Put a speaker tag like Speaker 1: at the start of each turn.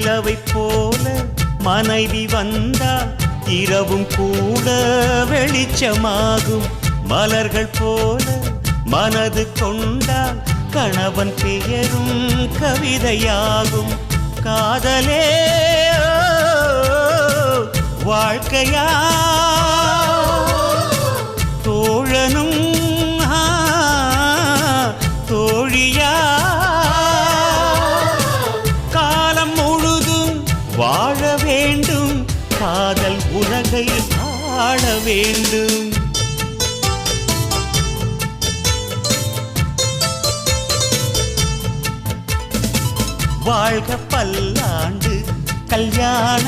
Speaker 1: நிலவை போல மனைவி வந்தால் இரவும் கூட வெளிச்சமாகும். மலர்கள் போல மனது கொண்டால் கணவன் பெயரும் கவிதையாகும். காதலே வாழ்க்கையா தோழனும் தோழியா காலம் முழுதும் வாழ வேண்டும். காதல் உலகை ஆள வேண்டும். வாழ்க பல்லாண்டு கல்யாண